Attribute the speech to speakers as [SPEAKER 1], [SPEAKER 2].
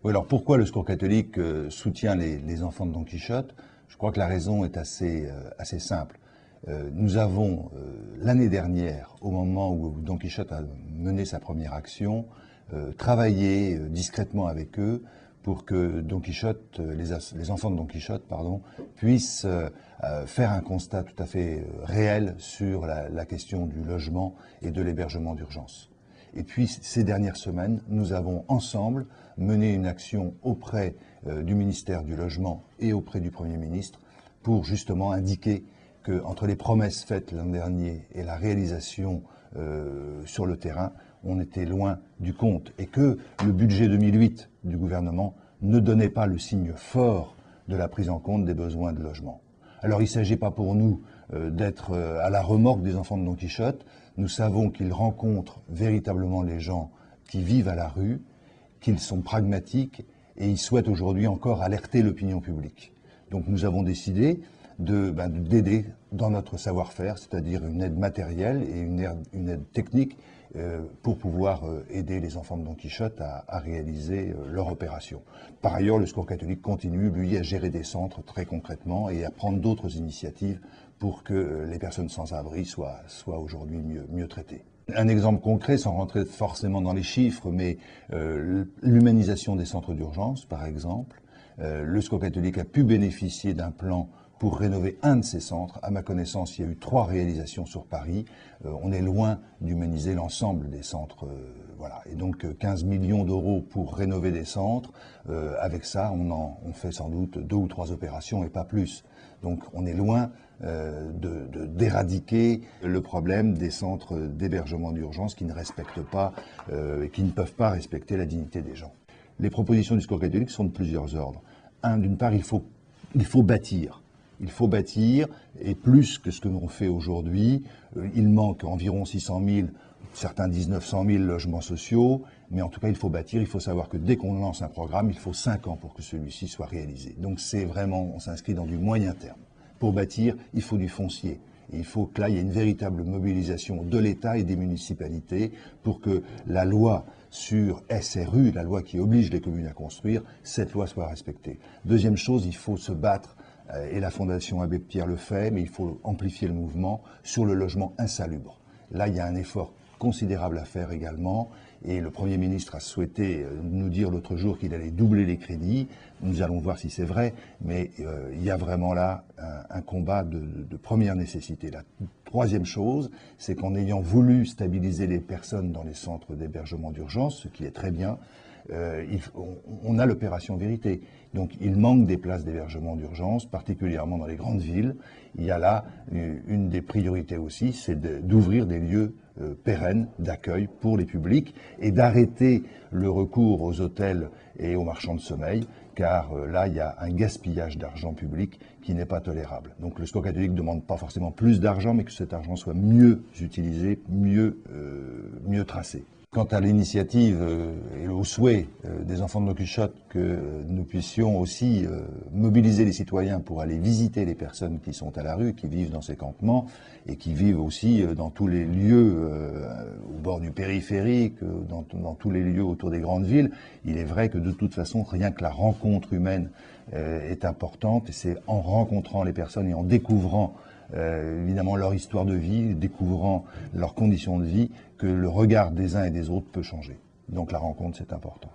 [SPEAKER 1] Oui, alors pourquoi le Secours catholique soutient les enfants de Don Quichotte? Je crois que la raison est assez simple. Nous avons, l'année dernière, au moment où Don Quichotte a mené sa première action, travaillé discrètement avec eux pour que Don Quichotte, les enfants de Don Quichotte, pardon, puissent faire un constat tout à fait réel sur la question du logement et de l'hébergement d'urgence. Et puis, ces dernières semaines, nous avons ensemble mené une action auprès du ministère du Logement et auprès du Premier ministre pour justement indiquer qu'entre les promesses faites l'an dernier et la réalisation sur le terrain, on était loin du compte et que le budget 2008 du gouvernement ne donnait pas le signe fort de la prise en compte des besoins de logement. Alors il ne s'agit pas pour nous d'être à la remorque des enfants de Don Quichotte. Nous savons qu'ils rencontrent véritablement les gens qui vivent à la rue, qu'ils sont pragmatiques et ils souhaitent aujourd'hui encore alerter l'opinion publique. Donc nous avons décidé d'aider dans notre savoir-faire, c'est-à-dire une aide matérielle et une aide technique pour pouvoir aider les enfants de Don Quichotte à réaliser leur opération. Par ailleurs, le Secours catholique continue, lui, à gérer des centres très concrètement et à prendre d'autres initiatives pour que les personnes sans abri soient aujourd'hui mieux traitées. Un exemple concret, sans rentrer forcément dans les chiffres, mais l'humanisation des centres d'urgence, par exemple. Le Secours catholique a pu bénéficier d'un plan pour rénover un de ces centres. À ma connaissance, il y a eu 3 réalisations sur Paris. On est loin d'humaniser l'ensemble des centres. Voilà. Et donc 15 millions d'euros pour rénover des centres. Avec ça, on fait sans doute 2 ou 3 opérations et pas plus. Donc on est loin d'éradiquer le problème des centres d'hébergement d'urgence qui ne respectent pas et qui ne peuvent pas respecter la dignité des gens. Les propositions du Secours catholique sont de plusieurs ordres. D'une part, il faut bâtir. Il faut bâtir, et plus que ce que l'on fait aujourd'hui. Il manque environ 600 000, certains disent 900 000 logements sociaux, mais en tout cas, il faut bâtir. Il faut savoir que dès qu'on lance un programme, il faut 5 ans pour que celui-ci soit réalisé. Donc c'est vraiment, on s'inscrit dans du moyen terme. Pour bâtir, il faut du foncier. Et il faut que là, il y ait une véritable mobilisation de l'État et des municipalités pour que la loi sur SRU, la loi qui oblige les communes à construire, cette loi soit respectée. Deuxième chose, il faut se battre, et la Fondation Abbé Pierre le fait, mais il faut amplifier le mouvement sur le logement insalubre. Là, il y a un effort considérable à faire également, et le Premier ministre a souhaité nous dire l'autre jour qu'il allait doubler les crédits. Nous allons voir si c'est vrai, mais il y a vraiment là un combat de première nécessité. La troisième chose, c'est qu'en ayant voulu stabiliser les personnes dans les centres d'hébergement d'urgence, ce qui est très bien, on a l'opération Vérité. Donc il manque des places d'hébergement d'urgence, particulièrement dans les grandes villes. Il y a là une des priorités aussi, c'est d'ouvrir des lieux pérennes d'accueil pour les publics et d'arrêter le recours aux hôtels et aux marchands de sommeil, car là, il y a un gaspillage d'argent public qui n'est pas tolérable. Donc le Secours catholique ne demande pas forcément plus d'argent, mais que cet argent soit mieux utilisé, mieux tracé. Quant à l'initiative et au souhait des enfants de Don Quichotte que nous puissions aussi mobiliser les citoyens pour aller visiter les personnes qui sont à la rue, qui vivent dans ces campements et qui vivent aussi dans tous les lieux au bord du périphérique, dans tous les lieux autour des grandes villes, il est vrai que de toute façon, rien que la rencontre humaine est importante et c'est en rencontrant les personnes et en découvrant évidemment leur histoire de vie, découvrant leurs conditions de vie, que le regard des uns et des autres peut changer. Donc la rencontre, c'est important.